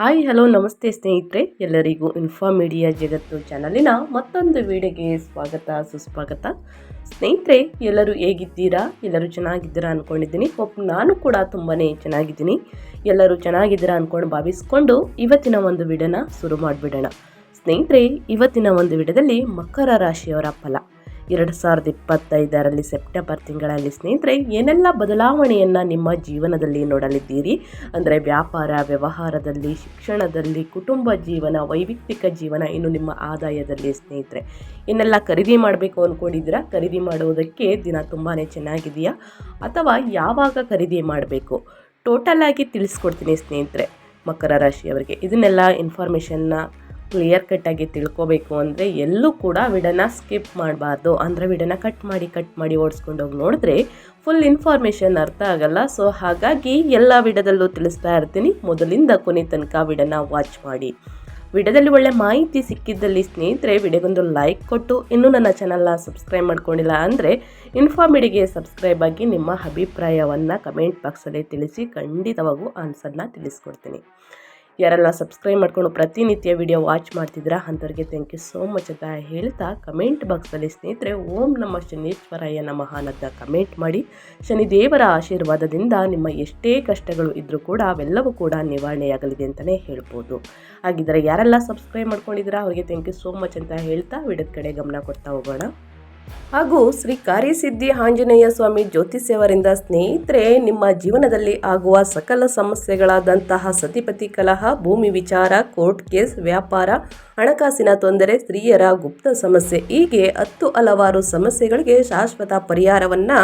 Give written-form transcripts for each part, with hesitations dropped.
Hi hello ನಮಸ್ತೆ ಸ್ನೇಹಿತರೆ, ಎಲ್ಲರಿಗೂ ಇನ್ಫಾ ಮೀಡಿಯಾ ಜಗತ್ತು ಚಾನಲಿನ ಮತ್ತೊಂದು ವಿಡಿಯೋಗೆ ಸ್ವಾಗತ ಸುಸ್ವಾಗತ. ಸ್ನೇಹಿತರೆ, ಎಲ್ಲರೂ ಹೇಗಿದ್ದೀರಾ? ಎಲ್ಲರೂ ಚೆನ್ನಾಗಿದ್ದೀರಾ ಅಂದ್ಕೊಂಡಿದ್ದೀನಿ. ನಾನು ಕೂಡ ತುಂಬಾ ಚೆನ್ನಾಗಿದ್ದೀನಿ. ಎಲ್ಲರೂ ಚೆನ್ನಾಗಿದ್ದೀರಾ ಅಂದ್ಕೊಂಡು ಭಾವಿಸ್ಕೊಂಡು ಇವತ್ತಿನ ಒಂದು ವಿಡಿಯೋನ ಶುರು ಮಾಡಿಬಿಡೋಣ. ಸ್ನೇಹಿತರೆ, ಇವತ್ತಿನ ಒಂದು ವಿಡಿಯೋದಲ್ಲಿ ಮಕರ ರಾಶಿಯವರ ಫಲ 2025ರಲ್ಲಿ ಸೆಪ್ಟೆಂಬರ್ ತಿಂಗಳಲ್ಲಿ ಸ್ನೇಹಿತರೆ ಏನೆಲ್ಲ ಬದಲಾವಣೆಯನ್ನು ನಿಮ್ಮ ಜೀವನದಲ್ಲಿ ನೋಡಲಿದ್ದೀರಿ. ಅಂದರೆ ವ್ಯಾಪಾರ, ವ್ಯವಹಾರದಲ್ಲಿ, ಶಿಕ್ಷಣದಲ್ಲಿ, ಕುಟುಂಬ ಜೀವನ, ವೈಯಕ್ತಿಕ ಜೀವನ, ಇನ್ನು ನಿಮ್ಮ ಆದಾಯದಲ್ಲಿ ಸ್ನೇಹಿತರೆ ಏನೆಲ್ಲ ಖರೀದಿ ಮಾಡಬೇಕು ಅಂದ್ಕೊಂಡಿದ್ದೀರಾ? ಖರೀದಿ ಮಾಡುವುದಕ್ಕೆ ದಿನ ತುಂಬಾ ಚೆನ್ನಾಗಿದೆಯಾ ಅಥವಾ ಯಾವಾಗ ಖರೀದಿ ಮಾಡಬೇಕು? ಟೋಟಲ್ ಆಗಿ ತಿಳಿಸ್ಕೊಡ್ತೀನಿ ಸ್ನೇಹಿತರೆ. ಮಕರ ರಾಶಿಯವರಿಗೆ ಇದನ್ನೆಲ್ಲ ಇನ್ಫಾರ್ಮೇಷನ್ನ ಕ್ಲಿಯರ್ ಕಟ್ಟಾಗಿ ತಿಳ್ಕೊಬೇಕು ಅಂದರೆ ಎಲ್ಲೂ ಕೂಡ ವಿಡಿಯೋನ ಸ್ಕಿಪ್ ಮಾಡಬಾರ್ದು. ಅಂದರೆ ವಿಡಿಯೋನ ಕಟ್ ಮಾಡಿ ಓಡಿಸ್ಕೊಂಡು ಹೋಗಿ ನೋಡಿದ್ರೆ ಫುಲ್ ಇನ್ಫಾರ್ಮೇಷನ್ ಅರ್ಥ ಆಗಲ್ಲ. ಸೊ ಹಾಗಾಗಿ ಎಲ್ಲ ವಿಡಿಯೋದಲ್ಲೂ ತಿಳಿಸ್ತಾ ಇರ್ತೀನಿ. ಮೊದಲಿಂದ ಕೊನೆ ತನಕ ವಿಡಿಯೋನ ವಾಚ್ ಮಾಡಿ. ವಿಡಿಯೋದಲ್ಲಿ ಒಳ್ಳೆ ಮಾಹಿತಿ ಸಿಕ್ಕಿದ್ದಲ್ಲಿ ಸ್ನೇಹಿತರೆ ವಿಡಿಯೋಗೊಂದು ಲೈಕ್ ಕೊಟ್ಟು, ಇನ್ನೂ ನನ್ನ ಚಾನಲ್ನ ಸಬ್ಸ್ಕ್ರೈಬ್ ಮಾಡ್ಕೊಂಡಿಲ್ಲ ಅಂದರೆ ಇನ್ಫಾರ್ಮಿಡಿಗೆ ಸಬ್ಸ್ಕ್ರೈಬ್ ಆಗಿ ನಿಮ್ಮ ಅಭಿಪ್ರಾಯವನ್ನು ಕಮೆಂಟ್ ಬಾಕ್ಸಲ್ಲಿ ತಿಳಿಸಿ. ಖಂಡಿತವಾಗೂ ಆನ್ಸರ್ನ ತಿಳಿಸ್ಕೊಡ್ತೀನಿ. ಯಾರೆಲ್ಲ ಸಬ್ಸ್ಕ್ರೈಬ್ ಮಾಡ್ಕೊಂಡು ಪ್ರತಿನಿತ್ಯ ವಿಡಿಯೋ ವಾಚ್ ಮಾಡ್ತಿದ್ದೀರಾ ಅಂಥವ್ರಿಗೆ ಥ್ಯಾಂಕ್ ಯು ಸೋ ಮಚ್ ಅಂತ ಹೇಳ್ತಾ, ಕಮೆಂಟ್ ಬಾಕ್ಸಲ್ಲಿ ಸ್ನೇಹಿತರೆ ಓಂ ನಮಃ ಶನೀಶ್ವರಾಯ ನಮಃ ಅಂತ ಕಮೆಂಟ್ ಮಾಡಿ. ಶನಿದೇವರ ಆಶೀರ್ವಾದದಿಂದ ನಿಮ್ಮ ಎಷ್ಟೇ ಕಷ್ಟಗಳು ಇದ್ದರೂ ಕೂಡ ಅವೆಲ್ಲವೂ ಕೂಡ ನಿವಾರಣೆಯಾಗಲಿದೆ ಅಂತಲೇ ಹೇಳ್ಬೋದು. ಹಾಗಿದ್ದರೆ ಯಾರೆಲ್ಲ ಸಬ್ಸ್ಕ್ರೈಬ್ ಮಾಡ್ಕೊಂಡಿದ್ದೀರಾ ಅವರಿಗೆ ಥ್ಯಾಂಕ್ ಯು ಸೋ ಮಚ್ ಅಂತ ಹೇಳ್ತಾ ವಿಡಿಯೋದ ಕಡೆ ಗಮನ ಕೊಡ್ತಾ ಹೋಗೋಣ. ಹಾಗೂ ಶ್ರೀ ಕಾರ್ಯಸಿದ್ಧಿ ಆಂಜನೇಯ ಸ್ವಾಮಿ ಜ್ಯೋತಿಷ್ಯವರಿಂದ ಸ್ನೇಹಿತರೆ ನಿಮ್ಮ ಜೀವನದಲ್ಲಿ ಆಗುವ ಸಕಲ ಸಮಸ್ಯೆಗಳಾದಂತಹ ಸತಿಪತಿ ಕಲಹ, ಭೂಮಿ ವಿಚಾರ, ಕೋರ್ಟ್ ಕೇಸ್, ವ್ಯಾಪಾರ, ಹಣಕಾಸಿನ ತೊಂದರೆ, ಸ್ತ್ರೀಯರ ಗುಪ್ತ ಸಮಸ್ಯೆ, ಹೀಗೆ 10 ಹಲವಾರು ಸಮಸ್ಯೆಗಳಿಗೆ ಶಾಶ್ವತ ಪರಿಹಾರವನ್ನು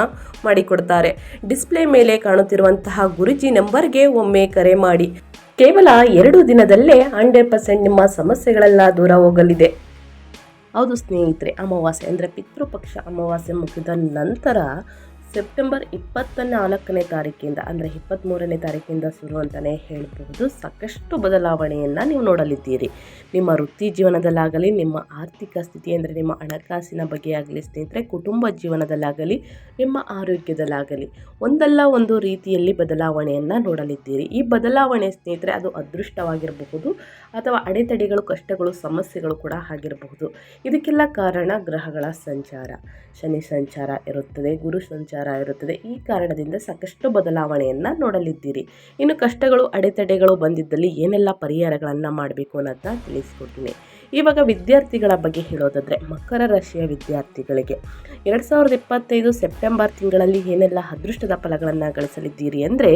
ಮಾಡಿಕೊಡ್ತಾರೆ. ಡಿಸ್ಪ್ಲೇ ಮೇಲೆ ಕಾಣುತ್ತಿರುವಂತಹ ಗುರುಜಿ ನಂಬರ್ಗೆ ಒಮ್ಮೆ ಕರೆ ಮಾಡಿ. ಕೇವಲ 2 ದಿನದಲ್ಲೇ 100% ನಿಮ್ಮ ಸಮಸ್ಯೆಗಳೆಲ್ಲ ದೂರ ಹೋಗಲಿದೆ. ಹೌದು ಸ್ನೇಹಿತರೆ, ಅಮಾವಾಸ್ಯೆ ಅಂದರೆ ಪಿತೃಪಕ್ಷ ಅಮಾವಾಸ್ಯೆ ಮುಗಿದ ನಂತರ ಸೆಪ್ಟೆಂಬರ್ 24ನೇ ತಾರೀಕಿಂದ ಅಂದರೆ 23ನೇ ತಾರೀಕಿಂದ ಶುರು ಅಂತಲೇ ಹೇಳ್ಬೋದು. ಸಾಕಷ್ಟು ಬದಲಾವಣೆಯನ್ನು ನೀವು ನೋಡಲಿದ್ದೀರಿ. ನಿಮ್ಮ ವೃತ್ತಿ ಜೀವನದಲ್ಲಾಗಲಿ, ನಿಮ್ಮ ಆರ್ಥಿಕ ಸ್ಥಿತಿ ಅಂದರೆ ನಿಮ್ಮ ಹಣಕಾಸಿನ ಬಗ್ಗೆ ಆಗಲಿ ಸ್ನೇಹಿತರೆ, ಕುಟುಂಬ ಜೀವನದಲ್ಲಾಗಲಿ, ನಿಮ್ಮ ಆರೋಗ್ಯದಲ್ಲಾಗಲಿ ಒಂದಲ್ಲ ಒಂದು ರೀತಿಯಲ್ಲಿ ಬದಲಾವಣೆಯನ್ನು ನೋಡಲಿದ್ದೀರಿ. ಈ ಬದಲಾವಣೆ ಸ್ನೇಹಿತರೆ ಅದು ಅದೃಷ್ಟವಾಗಿರಬಹುದು ಅಥವಾ ಅಡೆತಡೆಗಳು, ಕಷ್ಟಗಳು, ಸಮಸ್ಯೆಗಳು ಕೂಡ ಆಗಿರಬಹುದು. ಇದಕ್ಕೆಲ್ಲ ಕಾರಣ ಗ್ರಹಗಳ ಸಂಚಾರ. ಶನಿ ಸಂಚಾರ ಇರುತ್ತದೆ, ಗುರು ಸಂಚಾರ ಇರುತ್ತದೆ. ಈ ಕಾರಣದಿಂದ ಸಾಕಷ್ಟು ಬದಲಾವಣೆಯನ್ನು ನೋಡಲಿದ್ದೀರಿ. ಇನ್ನು ಕಷ್ಟಗಳು, ಅಡೆತಡೆಗಳು ಬಂದಿದ್ದಲ್ಲಿ ಏನೆಲ್ಲ ಪರಿಹಾರಗಳನ್ನು ಮಾಡಬೇಕು ಅನ್ನೋದನ್ನ ತಿಳಿಸ್ಕೊಡ್ತೀನಿ. ಇವಾಗ ವಿದ್ಯಾರ್ಥಿಗಳ ಬಗ್ಗೆ ಹೇಳೋದಾದರೆ, ಮಕರ ರಾಶಿಯ ವಿದ್ಯಾರ್ಥಿಗಳಿಗೆ 2025 ಸೆಪ್ಟೆಂಬರ್ ತಿಂಗಳಲ್ಲಿ ಏನೆಲ್ಲ ಅದೃಷ್ಟದ ಫಲಗಳನ್ನು ಗಳಿಸಲಿದ್ದೀರಿ ಅಂದರೆ,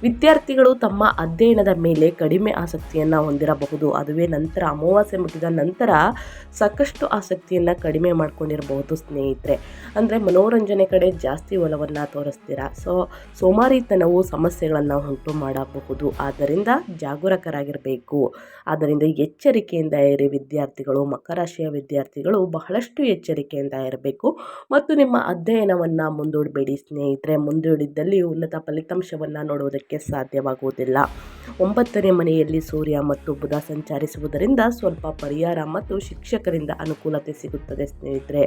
ವಿದ್ಯಾರ್ಥಿಗಳು ತಮ್ಮ ಅಧ್ಯಯನದ ಮೇಲೆ ಕಡಿಮೆ ಆಸಕ್ತಿಯನ್ನು ಹೊಂದಿರಬಹುದು. ಅದುವೇ ನಂತರ ಅಮಾವಾಸ್ಯೆ ಮುಗಿದ ನಂತರ ಸಾಕಷ್ಟು ಆಸಕ್ತಿಯನ್ನು ಕಡಿಮೆ ಮಾಡ್ಕೊಂಡಿರಬಹುದು ಸ್ನೇಹಿತರೆ. ಅಂದರೆ ಮನೋರಂಜನೆ ಕಡೆ ಜಾಸ್ತಿ ಒಲವನ್ನು ತೋರಿಸ್ತೀರಾ. ಸೋಮಾರಿತನವು ಸಮಸ್ಯೆಗಳನ್ನು ಉಂಟು ಮಾಡಬಹುದು. ಆದ್ದರಿಂದ ಜಾಗರೂಕರಾಗಿರಬೇಕು. ಆದ್ದರಿಂದ ಎಚ್ಚರಿಕೆಯಿಂದ ಇರಿ ವಿದ್ಯಾರ್ಥಿಗಳು. ಮಕರ ರಾಶಿಯ ವಿದ್ಯಾರ್ಥಿಗಳು ಬಹಳಷ್ಟು ಎಚ್ಚರಿಕೆಯಿಂದ ಇರಬೇಕು ಮತ್ತು ನಿಮ್ಮ ಅಧ್ಯಯನವನ್ನು ಮುಂದೂಡಬೇಡಿ ಸ್ನೇಹಿತರೆ. ಮುಂದೂಡಿದ್ದಲ್ಲಿ ಉನ್ನತ ಫಲಿತಾಂಶವನ್ನು ನೋಡುವುದಕ್ಕೆ ಸಾಧ್ಯವಾಗುವುದಿಲ್ಲ. 9ನೇ ಮನೆಯಲ್ಲಿ ಸೂರ್ಯ ಮತ್ತು ಬುಧ ಸಂಚರಿಸುವುದರಿಂದ ಸ್ವಲ್ಪ ಪರಿಹಾರ ಮತ್ತು ಶಿಕ್ಷಕರಿಂದ ಅನುಕೂಲತೆ ಸಿಗುತ್ತದೆ ಸ್ನೇಹಿತರೆ.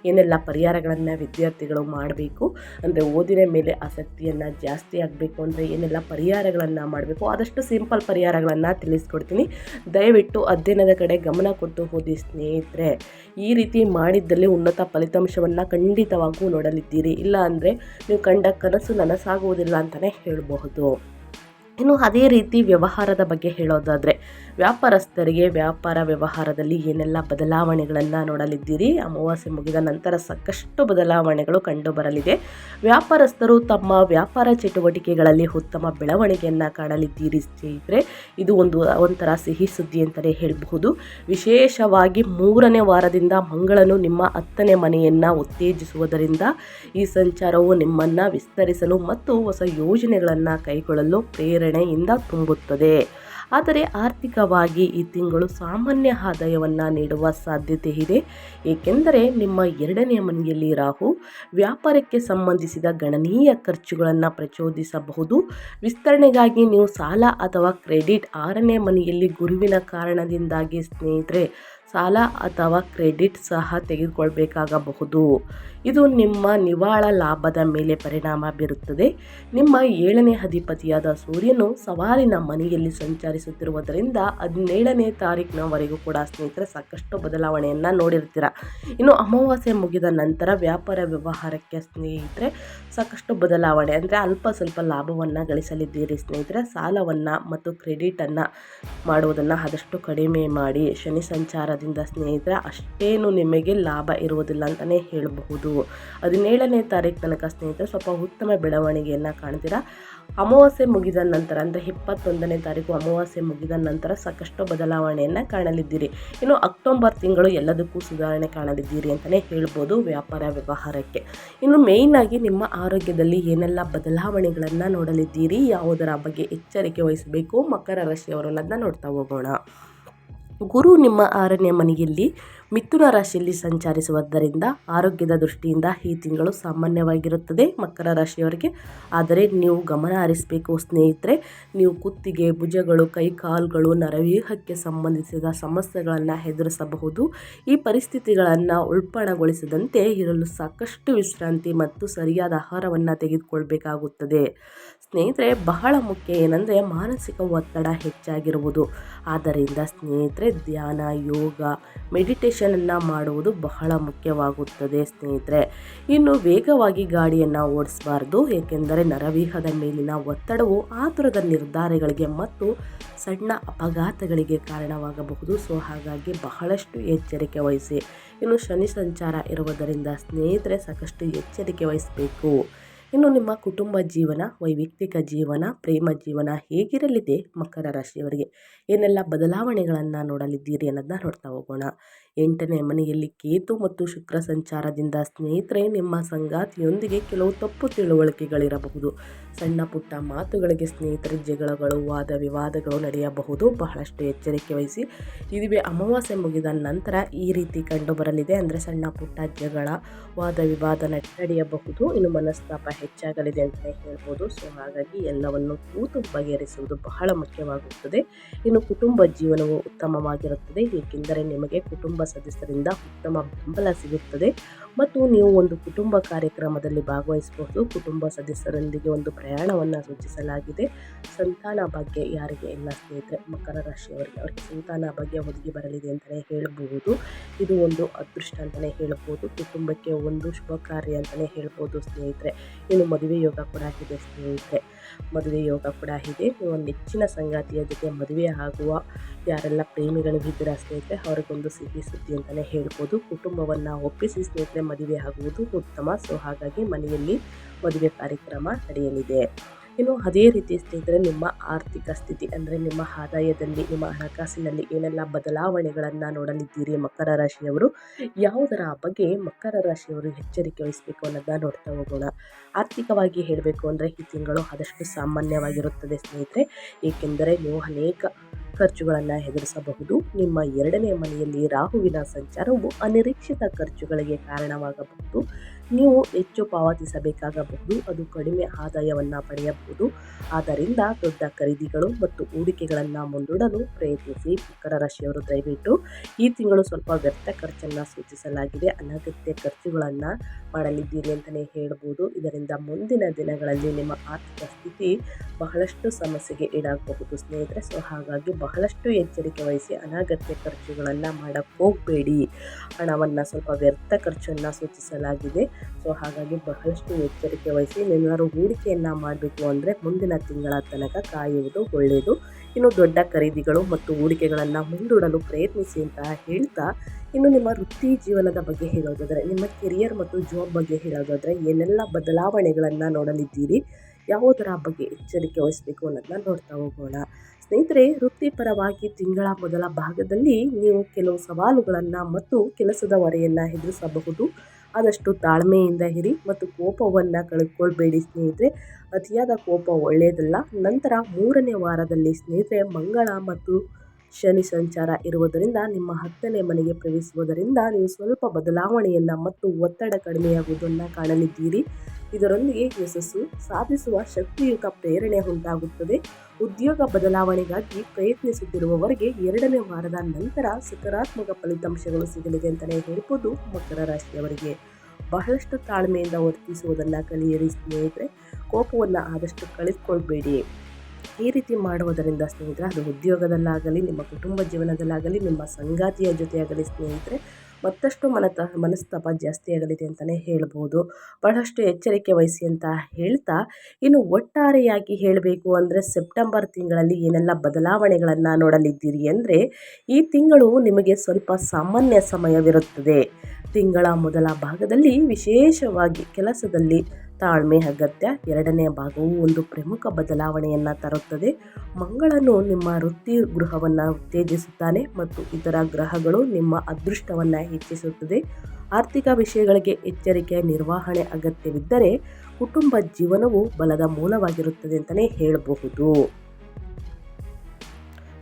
ಏನೆಲ್ಲ ಪರಿಹಾರಗಳನ್ನು ವಿದ್ಯಾರ್ಥಿಗಳು ಮಾಡಬೇಕು ಅಂದರೆ, ಓದಿನ ಮೇಲೆ ಆಸಕ್ತಿಯನ್ನು ಜಾಸ್ತಿ ಆಗಬೇಕು ಅಂದರೆ ಏನೆಲ್ಲ ಪರಿಹಾರಗಳನ್ನು ಮಾಡಬೇಕು, ಆದಷ್ಟು ಸಿಂಪಲ್ ಪರಿಹಾರಗಳನ್ನು ತಿಳಿಸ್ಕೊಡ್ತೀನಿ. ದಯವಿಟ್ಟು ಅಧ್ಯಯನದ ಕಡೆ ಗಮನ ಕೊಟ್ಟು ಓದಿ ಸ್ನೇಹಿತರೆ. ಈ ರೀತಿ ಮಾಡಿದ್ದಲ್ಲಿ ಉನ್ನತ ಫಲಿತಾಂಶವನ್ನು ಖಂಡಿತವಾಗೂ ನೋಡಲಿದ್ದೀರಿ. ಇಲ್ಲ ಅಂದರೆ ನೀವು ಕಂಡ ಕನಸು ನನಸಾಗುವುದಿಲ್ಲ ಅಂತಲೇ ಹೇಳಬಹುದು. ಇನ್ನು ಅದೇ ರೀತಿ ವ್ಯವಹಾರದ ಬಗ್ಗೆ ಹೇಳೋದಾದರೆ, ವ್ಯಾಪಾರಸ್ಥರಿಗೆ ವ್ಯಾಪಾರ ವ್ಯವಹಾರದಲ್ಲಿ ಏನೆಲ್ಲ ಬದಲಾವಣೆಗಳನ್ನು ನೋಡಲಿದ್ದೀರಿ. ಅಮಾವಾಸ್ಯೆ ಮುಗಿದ ನಂತರ ಸಾಕಷ್ಟು ಬದಲಾವಣೆಗಳು ಕಂಡುಬರಲಿದೆ. ವ್ಯಾಪಾರಸ್ಥರು ತಮ್ಮ ವ್ಯಾಪಾರ ಚಟುವಟಿಕೆಗಳಲ್ಲಿ ಉತ್ತಮ ಬೆಳವಣಿಗೆಯನ್ನು ಕಾಣಲಿದ್ದೀರಿ ಸ್ನೇಹಿತರೆ. ಇದು ಒಂಥರ ಸಿಹಿ ಸುದ್ದಿ ಅಂತಲೇ ಹೇಳಬಹುದು. ವಿಶೇಷವಾಗಿ 3ನೇ ವಾರದಿಂದ ಮಂಗಳನು ನಿಮ್ಮ 10ನೇ ಮನೆಯನ್ನು ಉತ್ತೇಜಿಸುವುದರಿಂದ ಈ ಸಂಚಾರವು ನಿಮ್ಮನ್ನು ವಿಸ್ತರಿಸಲು ಮತ್ತು ಹೊಸ ಯೋಜನೆಗಳನ್ನು ಕೈಗೊಳ್ಳಲು ಪ್ರೇರಣೆಯಿಂದ ತುಂಬುತ್ತದೆ. ಆದರೆ ಆರ್ಥಿಕವಾಗಿ ಈ ತಿಂಗಳು ಸಾಮಾನ್ಯ ಆದಾಯವನ್ನು ನೀಡುವ ಸಾಧ್ಯತೆ ಇದೆ. ಏಕೆಂದರೆ ನಿಮ್ಮ 2ನೇ ಮನೆಯಲ್ಲಿ ರಾಹು ವ್ಯಾಪಾರಕ್ಕೆ ಸಂಬಂಧಿಸಿದ ಗಣನೀಯ ಖರ್ಚುಗಳನ್ನು ಪ್ರಚೋದಿಸಬಹುದು. ವಿಸ್ತರಣೆಗಾಗಿ ನೀವು ಸಾಲ ಅಥವಾ ಕ್ರೆಡಿಟ್, 6ನೇ ಮನೆಯಲ್ಲಿ ಗುರುವಿನ ಕಾರಣದಿಂದಾಗಿ ಸ್ನೇಹಿತರೆ ಸಾಲ ಅಥವಾ ಕ್ರೆಡಿಟ್ ಸಹ ತೆಗೆದುಕೊಳ್ಬೇಕಾಗಬಹುದು. ಇದು ನಿಮ್ಮ ನಿವ್ವಳ ಲಾಭದ ಮೇಲೆ ಪರಿಣಾಮ ಬೀರುತ್ತದೆ. ನಿಮ್ಮ 7ನೇ ಅಧಿಪತಿಯಾದ ಸೂರ್ಯನು ಸವಾಲಿನ ಮನೆಯಲ್ಲಿ ಸಂಚರಿಸುತ್ತಿರುವುದರಿಂದ 17ನೇ ತಾರೀಕಿನವರೆಗೂ ಕೂಡ ಸ್ನೇಹಿತರೆ ಸಾಕಷ್ಟು ಬದಲಾವಣೆಯನ್ನು ನೋಡಿರ್ತೀರ. ಇನ್ನು ಅಮಾವಾಸ್ಯೆ ಮುಗಿದ ನಂತರ ವ್ಯಾಪಾರ ವ್ಯವಹಾರಕ್ಕೆ ಸ್ನೇಹಿತರೆ ಸಾಕಷ್ಟು ಬದಲಾವಣೆ ಅಂದರೆ ಅಲ್ಪ ಸ್ವಲ್ಪ ಲಾಭವನ್ನು ಗಳಿಸಲಿದ್ದೀರಿ ಸ್ನೇಹಿತರೆ. ಸಾಲವನ್ನು ಮತ್ತು ಕ್ರೆಡಿಟನ್ನು ಮಾಡುವುದನ್ನು ಆದಷ್ಟು ಕಡಿಮೆ ಮಾಡಿ. ಶನಿ ಸಂಚಾರದಿಂದ ಸ್ನೇಹಿತರೆ ಅಷ್ಟೇನು ನಿಮಗೆ ಲಾಭ ಇರುವುದಿಲ್ಲ ಅಂತಲೇ ಹೇಳಬಹುದು. 17ನೇ ತಾರೀಕು ತನಕ ಸ್ನೇಹಿತರೆ ಸ್ವಲ್ಪ ಉತ್ತಮ ಬೆಳವಣಿಗೆಯನ್ನು ಕಾಣ್ತೀರಾ. ಅಮಾವಾಸ್ಯೆ ಮುಗಿದ ನಂತರ ಅಂದರೆ 21ನೇ ತಾರೀಕು ಅಮಾವಾಸ್ಯೆ ಮುಗಿದ ನಂತರ ಸಾಕಷ್ಟು ಬದಲಾವಣೆಯನ್ನು ಕಾಣಲಿದ್ದೀರಿ. ಇನ್ನು ಅಕ್ಟೋಬರ್ ತಿಂಗಳು ಎಲ್ಲದಕ್ಕೂ ಸುಧಾರಣೆ ಕಾಣಲಿದ್ದೀರಿ ಅಂತಲೇ ಹೇಳ್ಬೋದು ವ್ಯಾಪಾರ ವ್ಯವಹಾರಕ್ಕೆ. ಇನ್ನು ಮೇಯ್ನಾಗಿ ನಿಮ್ಮ ಆರೋಗ್ಯದಲ್ಲಿ ಏನೆಲ್ಲ ಬದಲಾವಣೆಗಳನ್ನು ನೋಡಲಿದ್ದೀರಿ, ಯಾವುದರ ಬಗ್ಗೆ ಎಚ್ಚರಿಕೆ ವಹಿಸಬೇಕು ಮಕರ ರಾಶಿಯವರು ಅನ್ನೋದನ್ನ ನೋಡ್ತಾ ಹೋಗೋಣ. ಗುರು ನಿಮ್ಮ 6ನೇ ಮನೆಯಲ್ಲಿ ಮಿಥುನ ರಾಶಿಯಲ್ಲಿ ಸಂಚರಿಸುವುದರಿಂದ ಆರೋಗ್ಯದ ದೃಷ್ಟಿಯಿಂದ ಈ ತಿಂಗಳು ಸಾಮಾನ್ಯವಾಗಿರುತ್ತದೆ ಮಕರ ರಾಶಿಯವರಿಗೆ. ಆದರೆ ನೀವು ಗಮನ ಹರಿಸಬೇಕು ಸ್ನೇಹಿತರೆ. ನೀವು ಕುತ್ತಿಗೆ, ಭುಜಗಳು, ಕೈಕಾಲುಗಳು, ನರವ್ಯೂಹಕ್ಕೆ ಸಂಬಂಧಿಸಿದ ಸಮಸ್ಯೆಗಳನ್ನು ಎದುರಿಸಬಹುದು. ಈ ಪರಿಸ್ಥಿತಿಗಳನ್ನು ಉಲ್ಬಣಗೊಳಿಸದಂತೆ ಇರಲು ಸಾಕಷ್ಟು ವಿಶ್ರಾಂತಿ ಮತ್ತು ಸರಿಯಾದ ಆಹಾರವನ್ನು ತೆಗೆದುಕೊಳ್ಬೇಕಾಗುತ್ತದೆ ಸ್ನೇಹಿತರೆ. ಬಹಳ ಮುಖ್ಯ ಏನಂದರೆ ಮಾನಸಿಕ ಒತ್ತಡ ಹೆಚ್ಚಾಗಿರುವುದು. ಆದ್ದರಿಂದ ಸ್ನೇಹಿತರೆ ಧ್ಯಾನ, ಯೋಗ, ಮೆಡಿಟೇಷನನ್ನು ಮಾಡುವುದು ಬಹಳ ಮುಖ್ಯವಾಗುತ್ತದೆ ಸ್ನೇಹಿತರೆ. ಇನ್ನು ವೇಗವಾಗಿ ಗಾಡಿಯನ್ನು ಓಡಿಸಬಾರ್ದು, ಏಕೆಂದರೆ ನರವ್ಯೂಹದ ಮೇಲಿನ ಒತ್ತಡವು ಆತುರದ ನಿರ್ಧಾರಗಳಿಗೆ ಮತ್ತು ಸಣ್ಣ ಅಪಘಾತಗಳಿಗೆ ಕಾರಣವಾಗಬಹುದು. ಸೊ ಹಾಗಾಗಿ ಬಹಳಷ್ಟು ಎಚ್ಚರಿಕೆ ವಹಿಸಿ. ಇನ್ನು ಶನಿ ಸಂಚಾರ ಇರುವುದರಿಂದ ಸ್ನೇಹಿತರೆ ಸಾಕಷ್ಟು ಎಚ್ಚರಿಕೆ ವಹಿಸಬೇಕು. ಇನ್ನು ನಿಮ್ಮ ಕುಟುಂಬ ಜೀವನ, ವೈಯಕ್ತಿಕ ಜೀವನ, ಪ್ರೇಮ ಜೀವನ ಹೇಗಿರಲಿದೆ ಮಕರ ರಾಶಿಯವರಿಗೆ, ಏನೆಲ್ಲ ಬದಲಾವಣೆಗಳನ್ನು ನೋಡಲಿದ್ದೀರಿ ಅನ್ನೋದನ್ನ ನೋಡ್ತಾ ಹೋಗೋಣ. 8ನೇ ಮನೆಯಲ್ಲಿ ಕೇತು ಮತ್ತು ಶುಕ್ರ ಸಂಚಾರದಿಂದ ಸ್ನೇಹಿತರೆ ನಿಮ್ಮ ಸಂಗಾತಿಯೊಂದಿಗೆ ಕೆಲವು ತಪ್ಪು ತಿಳುವಳಿಕೆಗಳಿರಬಹುದು. ಸಣ್ಣ ಪುಟ್ಟ ಮಾತುಗಳಿಗೆ ಸ್ನೇಹಿತರೆ ಜಗಳಗಳು, ವಾದ ವಿವಾದಗಳು ನಡೆಯಬಹುದು. ಬಹಳಷ್ಟು ಎಚ್ಚರಿಕೆ ವಹಿಸಿ. ಇದುವೇ ಅಮಾವಾಸ್ಯೆ ಮುಗಿದ ನಂತರ ಈ ರೀತಿ ಕಂಡು ಬರಲಿದೆ. ಅಂದರೆ ಸಣ್ಣ ಪುಟ್ಟ ಜಗಳ, ವಾದ ವಿವಾದ ನಡೆಯಬಹುದು. ಇನ್ನು ಮನಸ್ತಾಪ ಹೆಚ್ಚಾಗಲಿದೆ ಅಂತಲೇ ಹೇಳ್ಬೋದು. ಸೊ ಹಾಗಾಗಿ ಎಲ್ಲವನ್ನು ಕೂತು ಬಗೆಹರಿಸುವುದು ಬಹಳ ಮುಖ್ಯವಾಗುತ್ತದೆ. ಇನ್ನು ಕುಟುಂಬ ಜೀವನವು ಉತ್ತಮವಾಗಿರುತ್ತದೆ, ಏಕೆಂದರೆ ನಿಮಗೆ ಕುಟುಂಬ ಸದಸ್ಯರಿಂದ ಉತ್ತಮ ಬೆಂಬಲ ಸಿಗುತ್ತದೆ ಮತ್ತು ನೀವು ಒಂದು ಕುಟುಂಬ ಕಾರ್ಯಕ್ರಮದಲ್ಲಿ ಭಾಗವಹಿಸಬಹುದು. ಕುಟುಂಬ ಸದಸ್ಯರೊಂದಿಗೆ ಒಂದು ಪ್ರಯಾಣವನ್ನು ಸೂಚಿಸಲಾಗಿದೆ. ಸಂತಾನ ಭಾಗ್ಯ ಯಾರಿಗೆ ಇಲ್ಲ ಸ್ನೇಹಿತರೆ ಮಕರ ರಾಶಿಯವರಿಗೆ, ಅವರಿಗೆ ಸಂತಾನ ಭಾಗ್ಯ ಒದಗಿ ಬರಲಿದೆ ಅಂತಲೇ ಹೇಳಬಹುದು. ಇದು ಒಂದು ಅದೃಷ್ಟ ಅಂತಲೇ ಹೇಳ್ಬೋದು. ಕುಟುಂಬಕ್ಕೆ ಒಂದು ಶುಭ ಕಾರ್ಯ ಅಂತಲೇ ಹೇಳ್ಬೋದು ಸ್ನೇಹಿತರೆ. ಇನ್ನು ಮದುವೆ ಯೋಗ ಕೂಡ ಇದೆ ಸ್ನೇಹಿತರೆ. ಮದುವೆ ಯೋಗ ಕೂಡ ಇದೆ. ನೀವು ನೆಚ್ಚಿನ ಸಂಗಾತಿಯ ಜೊತೆ ಮದುವೆ ಆಗುವ ಯಾರೆಲ್ಲ ಪ್ರೇಮಿಗಳು ಇದ್ದೀರಾ ಸ್ನೇಹಿತರೆ ಅವ್ರಿಗೊಂದು ಸಿಹಿ ಸುದ್ದಿ ಅಂತಲೇ ಹೇಳ್ಬೋದು. ಕುಟುಂಬವನ್ನು ಒಪ್ಪಿಸಿ ಸ್ನೇಹಿತರೆ ಮದುವೆ ಆಗುವುದು ಉತ್ತಮ. ಸೊ ಹಾಗಾಗಿ ಮನೆಯಲ್ಲಿ ಮದುವೆ ಕಾರ್ಯಕ್ರಮ ನಡೆಯಲಿದೆ. ಇನ್ನು ಅದೇ ರೀತಿ ಸ್ನೇಹಿತರೆ ನಿಮ್ಮ ಆರ್ಥಿಕ ಸ್ಥಿತಿ ಅಂದರೆ ನಿಮ್ಮ ಆದಾಯದಲ್ಲಿ, ನಿಮ್ಮ ಹಣಕಾಸಿನಲ್ಲಿ ಏನೆಲ್ಲ ಬದಲಾವಣೆಗಳನ್ನು ನೋಡಲಿದ್ದೀರಿ ಮಕರ ರಾಶಿಯವರು, ಯಾವುದರ ಬಗ್ಗೆ ಮಕರ ರಾಶಿಯವರು ಎಚ್ಚರಿಕೆ ವಹಿಸಬೇಕು ಅನ್ನೋದನ್ನ ನೋಡ್ತಾ ಹೋಗೋಣ. ಆರ್ಥಿಕವಾಗಿ ಹೇಳಬೇಕು ಅಂದರೆ ಈ ತಿಂಗಳು ಆದಷ್ಟು ಸಾಮಾನ್ಯವಾಗಿರುತ್ತದೆ ಸ್ನೇಹಿತರೆ, ಏಕೆಂದರೆ ನೀವು ಅನೇಕ ಖರ್ಚುಗಳನ್ನು ಎದುರಿಸಬಹುದು. ನಿಮ್ಮ 2ನೇ ಮನೆಯಲ್ಲಿ ರಾಹುವಿನ ಸಂಚಾರವು ಅನಿರೀಕ್ಷಿತ ಖರ್ಚುಗಳಿಗೆ ಕಾರಣವಾಗಬಹುದು. ನೀವು ಹೆಚ್ಚು ಪಾವತಿಸಬೇಕಾಗಬಹುದು, ಅದು ಕಡಿಮೆ ಆದಾಯವನ್ನು ಪಡೆಯಬಹುದು. ಆದ್ದರಿಂದ ದೊಡ್ಡ ಖರೀದಿಗಳು ಮತ್ತು ಹೂಡಿಕೆಗಳನ್ನು ಮುಂದೂಡಲು ಪ್ರಯತ್ನಿಸಿ ಮಕರ ರಾಶಿಯವರು. ದಯವಿಟ್ಟು ಈ ತಿಂಗಳು ಸ್ವಲ್ಪ ವ್ಯರ್ಥ ಖರ್ಚನ್ನು ಸೂಚಿಸಲಾಗಿದೆ. ಅನಗತ್ಯ ಖರ್ಚುಗಳನ್ನು ಮಾಡಲಿದ್ದೀರಿ ಅಂತಲೇ ಹೇಳ್ಬೋದು. ಇದರಿಂದ ಮುಂದಿನ ದಿನಗಳಲ್ಲಿ ನಿಮ್ಮ ಆರ್ಥಿಕ ಸ್ಥಿತಿ ಬಹಳಷ್ಟು ಸಮಸ್ಯೆಗೆ ಈಡಾಗಬಹುದು ಸ್ನೇಹಿತರೆ. ಸೊ ಹಾಗಾಗಿ ಬಹಳಷ್ಟು ಎಚ್ಚರಿಕೆ ವಹಿಸಿ. ಅನಗತ್ಯ ಖರ್ಚುಗಳನ್ನು ಮಾಡಕ್ಕೆ ಹೋಗಬೇಡಿ. ಹಣವನ್ನು ಸ್ವಲ್ಪ ವ್ಯರ್ಥ ಖರ್ಚನ್ನು ಸೂಚಿಸಲಾಗಿದೆ. ಸೊ ಹಾಗಾಗಿ ಬಹಳಷ್ಟು ಎಚ್ಚರಿಕೆ ವಹಿಸಿ. ಏನಾದರೂ ಹೂಡಿಕೆಯನ್ನು ಮಾಡಬೇಕು ಅಂದರೆ ಮುಂದಿನ ತಿಂಗಳ ತನಕ ಕಾಯುವುದು ಒಳ್ಳೆಯದು. ಇನ್ನು ದೊಡ್ಡ ಖರೀದಿಗಳು ಮತ್ತು ಹೂಡಿಕೆಗಳನ್ನು ಮುಂದೂಡಲು ಪ್ರಯತ್ನಿಸಿ ಅಂತ ಹೇಳ್ತಾ, ಇನ್ನು ನಿಮ್ಮ ವೃತ್ತಿ ಜೀವನದ ಬಗ್ಗೆ ಹೇಳೋದಾದರೆ, ನಿಮ್ಮ ಕೆರಿಯರ್ ಮತ್ತು ಜಾಬ್ ಬಗ್ಗೆ ಹೇಳೋದಾದರೆ ಏನೆಲ್ಲ ಬದಲಾವಣೆಗಳನ್ನು ನೋಡಲಿದ್ದೀರಿ, ಯಾವುದರ ಬಗ್ಗೆ ಎಚ್ಚರಿಕೆ ವಹಿಸಬೇಕು ಅನ್ನೋದನ್ನ ನೋಡ್ತಾ ಹೋಗೋಣ. ಸ್ನೇಹಿತರೆ, ವೃತ್ತಿಪರವಾಗಿ ತಿಂಗಳ ಮೊದಲ ಭಾಗದಲ್ಲಿ ನೀವು ಕೆಲವು ಸವಾಲುಗಳನ್ನು ಮತ್ತು ಕೆಲಸದ ಹೊರೆಯನ್ನು ಎದುರಿಸಬಹುದು. ಆದಷ್ಟು ತಾಳ್ಮೆಯಿಂದ ಇರಿ ಮತ್ತು ಕೋಪವನ್ನು ಕಳೆದುಕೊಳ್ಬೇಡಿ ಸ್ನೇಹಿತರೆ. ಅತಿಯಾದ ಕೋಪ ಒಳ್ಳೆಯದಲ್ಲ. ನಂತರ 3ನೇ ವಾರದಲ್ಲಿ ಸ್ನೇಹಿತರೆ ಮಂಗಳ ಮತ್ತು ಶನಿ ಸಂಚಾರ ಇರುವುದರಿಂದ ನಿಮ್ಮ 10ನೇ ಮನೆಗೆ ಪ್ರವೇಶಿಸುವುದರಿಂದ ನೀವು ಸ್ವಲ್ಪ ಬದಲಾವಣೆಯನ್ನು ಮತ್ತು ಒತ್ತಡ ಕಡಿಮೆಯಾಗುವುದನ್ನು ಕಾಣಲಿದ್ದೀರಿ. ಇದರೊಂದಿಗೆ ಯಶಸ್ಸು ಸಾಧಿಸುವ ಶಕ್ತಿಯುತ ಪ್ರೇರಣೆ ಉಂಟಾಗುತ್ತದೆ. ಉದ್ಯೋಗ ಬದಲಾವಣೆಗಾಗಿ ಪ್ರಯತ್ನಿಸುತ್ತಿರುವವರಿಗೆ 2ನೇ ವಾರದ ನಂತರ ಸಕಾರಾತ್ಮಕ ಫಲಿತಾಂಶಗಳು ಸಿಗಲಿದೆ ಅಂತಲೇ ಹೇಳ್ಬೋದು. ಮಕರ ರಾಶಿಯವರಿಗೆ ಬಹಳಷ್ಟು ತಾಳ್ಮೆಯಿಂದ ವರ್ತಿಸುವುದನ್ನು ಕಲಿಯಿರಿ ಸ್ನೇಹಿತರೆ. ಕೋಪವನ್ನು ಆದಷ್ಟು ಕಳೆದುಕೊಳ್ಬೇಡಿ. ಈ ರೀತಿ ಮಾಡುವುದರಿಂದ ಸ್ನೇಹಿತರೆ, ಅದು ಉದ್ಯೋಗದಲ್ಲಾಗಲಿ, ನಿಮ್ಮ ಕುಟುಂಬ ಜೀವನದಲ್ಲಾಗಲಿ, ನಿಮ್ಮ ಸಂಗಾತಿಯ ಜೊತೆಯಾಗಲಿ ಸ್ನೇಹಿತರೆ, ಮತ್ತಷ್ಟು ಮನಸ್ತಾಪ ಜಾಸ್ತಿ ಆಗಲಿದೆ ಅಂತಲೇ ಹೇಳ್ಬೋದು. ಬಹಳಷ್ಟು ಎಚ್ಚರಿಕೆ ವಹಿಸಿ ಅಂತ ಹೇಳ್ತಾ, ಇನ್ನು ಒಟ್ಟಾರೆಯಾಗಿ ಹೇಳಬೇಕು ಅಂದರೆ ಸೆಪ್ಟೆಂಬರ್ ತಿಂಗಳಲ್ಲಿ ಏನೆಲ್ಲ ಬದಲಾವಣೆಗಳನ್ನು ನೋಡಲಿದ್ದೀರಿ ಅಂದರೆ, ಈ ತಿಂಗಳು ನಿಮಗೆ ಸ್ವಲ್ಪ ಸಾಮಾನ್ಯ ಸಮಯವಿರುತ್ತದೆ. ತಿಂಗಳ ಮೊದಲ ಭಾಗದಲ್ಲಿ ವಿಶೇಷವಾಗಿ ಕೆಲಸದಲ್ಲಿ ತಾಳ್ಮೆ ಅಗತ್ಯ. 2ನೇ ಭಾಗವು ಒಂದು ಪ್ರಮುಖ ಬದಲಾವಣೆಯನ್ನು ತರುತ್ತದೆ. ಮಂಗಳನು ನಿಮ್ಮ ವೃತ್ತಿ ಗೃಹವನ್ನು ಉತ್ತೇಜಿಸುತ್ತಾನೆ ಮತ್ತು ಇತರ ಗ್ರಹಗಳು ನಿಮ್ಮ ಅದೃಷ್ಟವನ್ನು ಹೆಚ್ಚಿಸುತ್ತದೆ. ಆರ್ಥಿಕ ವಿಷಯಗಳಿಗೆ ಎಚ್ಚರಿಕೆ ನಿರ್ವಹಣೆ ಅಗತ್ಯವಿದ್ದರೆ ಕುಟುಂಬ ಜೀವನವು ಬಲದ ಮೂಲವಾಗಿರುತ್ತದೆ ಅಂತಲೇ ಹೇಳಬಹುದು.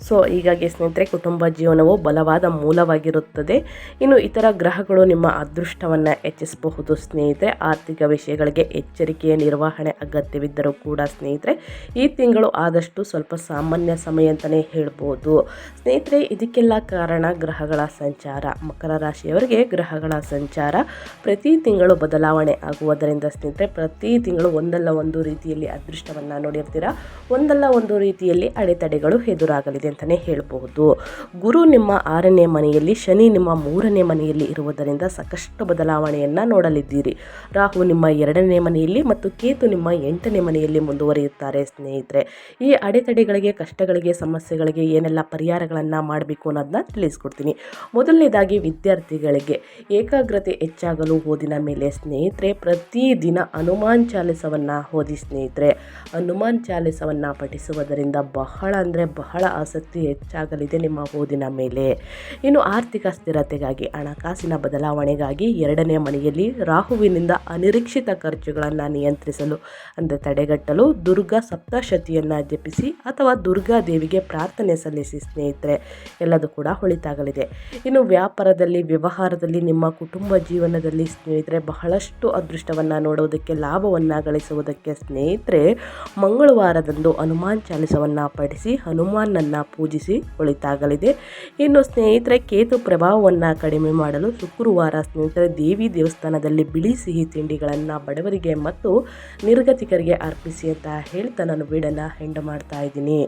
ಸೊ ಹೀಗಾಗಿ ಸ್ನೇಹಿತರೆ, ಕುಟುಂಬ ಜೀವನವು ಬಲವಾದ ಮೂಲವಾಗಿರುತ್ತದೆ. ಇನ್ನು ಇತರ ಗ್ರಹಗಳು ನಿಮ್ಮ ಅದೃಷ್ಟವನ್ನು ಹೆಚ್ಚಿಸಬಹುದು ಸ್ನೇಹಿತರೆ. ಆರ್ಥಿಕ ವಿಷಯಗಳಿಗೆ ಎಚ್ಚರಿಕೆಯ ನಿರ್ವಹಣೆ ಅಗತ್ಯವಿದ್ದರೂ ಕೂಡ ಸ್ನೇಹಿತರೆ, ಈ ತಿಂಗಳು ಆದಷ್ಟು ಸ್ವಲ್ಪ ಸಾಮಾನ್ಯ ಸಮಯ ಅಂತಲೇ ಹೇಳ್ಬೋದು ಸ್ನೇಹಿತರೆ. ಇದಕ್ಕೆಲ್ಲ ಕಾರಣ ಗ್ರಹಗಳ ಸಂಚಾರ. ಮಕರ ರಾಶಿಯವರಿಗೆ ಗ್ರಹಗಳ ಸಂಚಾರ ಪ್ರತಿ ತಿಂಗಳು ಬದಲಾವಣೆ ಆಗುವುದರಿಂದ ಸ್ನೇಹಿತರೆ, ಪ್ರತಿ ತಿಂಗಳು ಒಂದಲ್ಲ ಒಂದು ರೀತಿಯಲ್ಲಿ ಅದೃಷ್ಟವನ್ನು ನೋಡಿರ್ತೀರ, ಒಂದಲ್ಲ ಒಂದು ರೀತಿಯಲ್ಲಿ ಅಡೆತಡೆಗಳು ಎದುರಾಗಲಿದೆ ಅಂತಲೇ ಹೇಳಬಹುದು. ಗುರು ನಿಮ್ಮ 6ನೇ ಮನೆಯಲ್ಲಿ, ಶನಿ ನಿಮ್ಮ 3ನೇ ಮನೆಯಲ್ಲಿ ಇರುವುದರಿಂದ ಸಾಕಷ್ಟು ಬದಲಾವಣೆಯನ್ನು ನೋಡಲಿದ್ದೀರಿ. ರಾಹು ನಿಮ್ಮ 2ನೇ ಮನೆಯಲ್ಲಿ ಮತ್ತು ಕೇತು ನಿಮ್ಮ 8ನೇ ಮನೆಯಲ್ಲಿ ಮುಂದುವರಿಯುತ್ತಾರೆ ಸ್ನೇಹಿತರೆ. ಈ ಅಡೆತಡೆಗಳಿಗೆ, ಕಷ್ಟಗಳಿಗೆ, ಸಮಸ್ಯೆಗಳಿಗೆ ಏನೆಲ್ಲ ಪರಿಹಾರಗಳನ್ನು ಮಾಡಬೇಕು ಅನ್ನೋದನ್ನ ತಿಳಿಸ್ಕೊಡ್ತೀನಿ. ಮೊದಲನೇದಾಗಿ ವಿದ್ಯಾರ್ಥಿಗಳಿಗೆ ಏಕಾಗ್ರತೆ ಹೆಚ್ಚಾಗಲು ಓದಿನ ಮೇಲೆ ಸ್ನೇಹಿತರೆ, ಪ್ರತಿದಿನ ಹನುಮಾನ್ ಚಾಲಿಸವನ್ನು ಓದಿ ಸ್ನೇಹಿತರೆ. ಹನುಮಾನ್ ಚಾಲಿಸವನ್ನು ಪಠಿಸುವುದರಿಂದ ಬಹಳ ಅಂದರೆ ಬಹಳ ಆಸಕ್ತಿ ಹೆಚ್ಚಾಗಲಿದೆ ನಿಮ್ಮ ಓದಿನ ಮೇಲೆ. ಇನ್ನು ಆರ್ಥಿಕ ಸ್ಥಿರತೆಗಾಗಿ, ಹಣಕಾಸಿನ ಬದಲಾವಣೆಗಾಗಿ 2ನೇ ಮನೆಯಲ್ಲಿ ರಾಹುವಿನಿಂದ ಅನಿರೀಕ್ಷಿತ ಖರ್ಚುಗಳನ್ನು ನಿಯಂತ್ರಿಸಲು ಅಂದರೆ ತಡೆಗಟ್ಟಲು ದುರ್ಗಾ ಸಪ್ತಶತಿಯನ್ನು ಜಪಿಸಿ ಅಥವಾ ದುರ್ಗಾದೇವಿಗೆ ಪ್ರಾರ್ಥನೆ ಸಲ್ಲಿಸಿ ಸ್ನೇಹಿತರೆ. ಎಲ್ಲದೂ ಕೂಡ ಒಳಿತಾಗಲಿದೆ. ಇನ್ನು ವ್ಯಾಪಾರದಲ್ಲಿ, ವ್ಯವಹಾರದಲ್ಲಿ, ನಿಮ್ಮ ಕುಟುಂಬ ಜೀವನದಲ್ಲಿ ಸ್ನೇಹಿತರೆ ಬಹಳಷ್ಟು ಅದೃಷ್ಟವನ್ನು ನೋಡುವುದಕ್ಕೆ, ಲಾಭವನ್ನು ಗಳಿಸುವುದಕ್ಕೆ ಸ್ನೇಹಿತರೆ ಮಂಗಳವಾರದಂದು ಹನುಮಾನ್ ಚಾಲಿಸವನ್ನು ಪಠಿಸಿ ಹನುಮಾನನ್ನು ಪೂಜಿಸಿ ಒಳಿತಾಗಲಿದೆ. ಇನ್ನು ಸ್ನೇಹಿತರೆ, ಕೇತು ಪ್ರಭಾವವನ್ನು ಕಡಿಮೆ ಮಾಡಲು ಶುಕ್ರವಾರ ಸ್ನೇಹಿತರೆ ದೇವಿ ದೇವಸ್ಥಾನದಲ್ಲಿ ಬಿಳಿ ಸಿಹಿ ತಿಂಡಿಗಳನ್ನು ಬಡವರಿಗೆ ಮತ್ತು ನಿರ್ಗತಿಕರಿಗೆ ಅರ್ಪಿಸಿ ಅಂತ ಹೇಳ್ತಾ ನಾನು ವಿಡಿಯೋನ ಎಂಡ್ ಮಾಡ್ತಾ ಇದ್ದೀನಿ.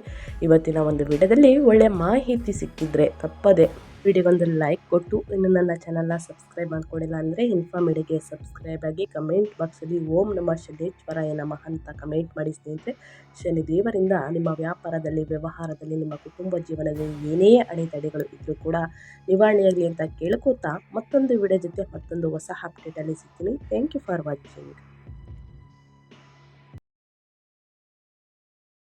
ಇವತ್ತಿನ ಒಂದು ವಿಡಿಯೋದಲ್ಲಿ ಒಳ್ಳೆ ಮಾಹಿತಿ ಸಿಕ್ಕಿದ್ರೆ ತಪ್ಪದೆ ವಿಡಿಯೋಗೊಂದು ಲೈಕ್ ಕೊಟ್ಟು, ಇನ್ನು ನನ್ನ ಚಾನಲ್ನ ಸಬ್ಸ್ಕ್ರೈಬ್ ಮಾಡ್ಕೊಂಡಿಲ್ಲ ಅಂದರೆ ಇನ್ಫಾರ್ಮಿಡಿಗೆ ಸಬ್ಸ್ಕ್ರೈಬ್ ಆಗಿ, ಕಮೆಂಟ್ ಬಾಕ್ಸಲ್ಲಿ ಓಂ ನಮಃ ಶನೇಶ್ವರಾಯ ನಮಃ ಅಂತ ಕಮೆಂಟ್ ಮಾಡಿ ಸ್ನೇಹಿತರೆ. ಶನಿದೇವರಿಂದ ನಿಮ್ಮ ವ್ಯಾಪಾರದಲ್ಲಿ, ವ್ಯವಹಾರದಲ್ಲಿ, ನಿಮ್ಮ ಕುಟುಂಬ ಜೀವನದಲ್ಲಿ ಏನೇ ಅಡೆತಡೆಗಳು ಇದ್ದರೂ ಕೂಡ ನಿವಾರಣೆಯಾಗಲಿ ಅಂತ ಕೇಳ್ಕೊತಾ ಮತ್ತೊಂದು ವಿಡಿಯೋ ಜೊತೆ ಮತ್ತೊಂದು ಹೊಸ ಅಪ್ಡೇಟಲ್ಲಿ ಸಿಗ್ತೀನಿ. Thank you for watching.